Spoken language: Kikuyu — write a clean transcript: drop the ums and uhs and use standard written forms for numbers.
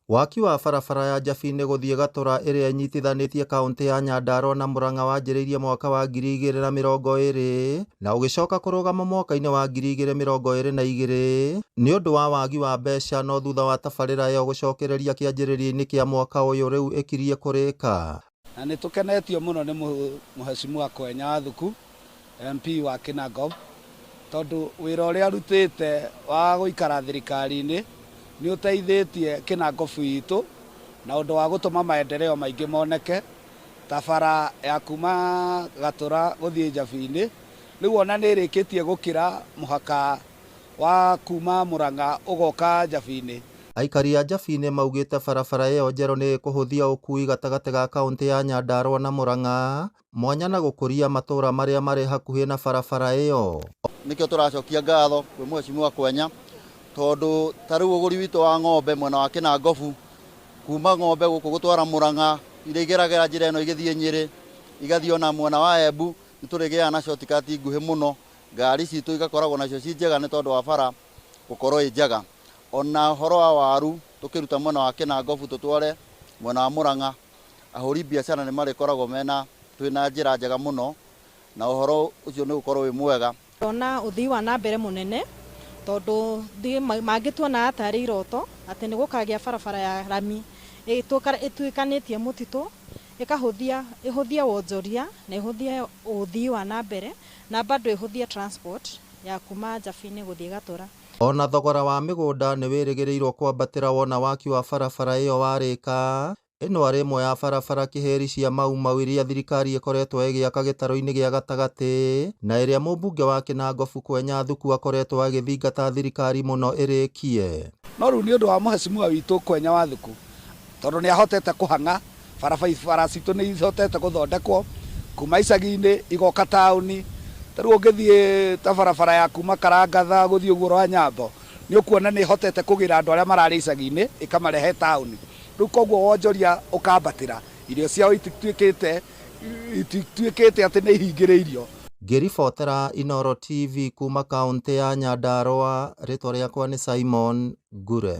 Waki wa barabara ya Njabine gũthiĩ Gatũra ĩrĩa ĩnyitithanĩtie kaũntĩ ya Nyandarua na Murang'a wanjĩrĩirie mwaka wa 2020 na ũgĩcoka kũrũgama mwaka-inĩ wa 2022 nĩ ũndũ wa wagi wa mbeca, no thutha wa tabarĩra ĩyo gũcokereria kĩanjĩrĩria-inĩ kĩa mwaka ũyũ rĩu ĩkirie kũrĩka. Na nĩ tũkenetio mũno nĩ Mheshimiwa Kwenya Wathuku MP wa Kinangop tondũ wĩra ũrĩa arutĩte wa gũikara thirikari-inĩ nĩ ũteithĩtie Kinangop itũ na ũndũ wa gũtũma maendeleo maingĩ moneke, ta bara ya kuma Gatũra gũthiĩ Njabine rĩu ona nĩ ĩrĩkĩtie gũkĩra mũhaka wa kuma Murang'a ũgoka Njabine. Aikari a Njabine maugĩte barabara ĩyo njerũ nĩ kũhũthia ũkui gatagatĩ ga kaũntĩ ya Nyandarua na Murang'a, mwanya na gũkũria matũra marĩa marĩ hakuhĩ na barabara ĩyo. Nĩkĩo tũracokia ngatho kwĩ Mheshimiwa Kwenya tondũ tarĩu ũgũri witũ wa ng'ombe mwena wa Kinangop kuma ng'ombe gũkũ gũtwara Murang'a iria igeragĩra njĩra ĩno igĩthiĩ Nyĩrĩ igathiĩ ona mwena wa Embu nĩ tũrĩgĩaga na shortcut nguhĩ mũno, ngari citũ igakoragwo nacio ci njega nĩ tondũ wa bara gũkorwo ĩ njega. Ona ũhoro wa waru tũkĩruta mwena wa Kinangop tũtware mwena wa Murang'a, ahũri biacara nĩ marĩkoragwo twĩna njĩra njega mũno na ũhoro ũcio nĩ ũkorwo wĩ mwega. Ona ũthii wa na mbere mũnene tondũ mangĩtuona atarĩ iroto atĩ nĩ gũkagĩa barabara ya rami ĩtuĩkanĩtie mũtitũ ĩhũthie wonjoria na ĩhũthie ũthii wa na mbere na bado ĩhũthie transport ya kuma Njabine gũthiĩ Gatũra. Ona thogora wa mĩgũnda nĩ wĩrĩgĩrĩirwo kwambatĩra wona waki wa barabara ĩyo warĩka. Ĩno arĩ ĩmwe ya barabara kĩheri cia Mau iria thirikari ĩkoretwo ĩgĩaka gĩtarũ-inĩ gĩa gatagatĩ na ĩrĩa mũmbunge wa Kinangop Kwenya Wathuku akoretwo agĩthingata thirikari mũno ĩrĩkie. No rĩu nĩ ũndũ wa Mheshimiwa witũ Kwenya Wathuku tondũ nĩ ahotete kũhang'a barabara citũ nĩ ihotete gũthondekwo kuma icagi-inĩ igoka taũni. Tarĩu ũngĩthiĩ ta barabara ya kuma Karangatha gũthiĩ ũguo rwa Nyambo nĩ ũkuona nĩ ihotete kũgĩra andũ arĩa mararĩ icagi-inĩ ĩkamarehe taũni. Rĩu koguo wonjoria ũkambatĩra, irio ciao itituĩkĩte atĩ nĩ ihingĩrĩirio. Ngĩribotera Inooro TV kuma kaũntĩ ya Nyandarua, rĩtwa rĩakwa nĩ Simon Ngure.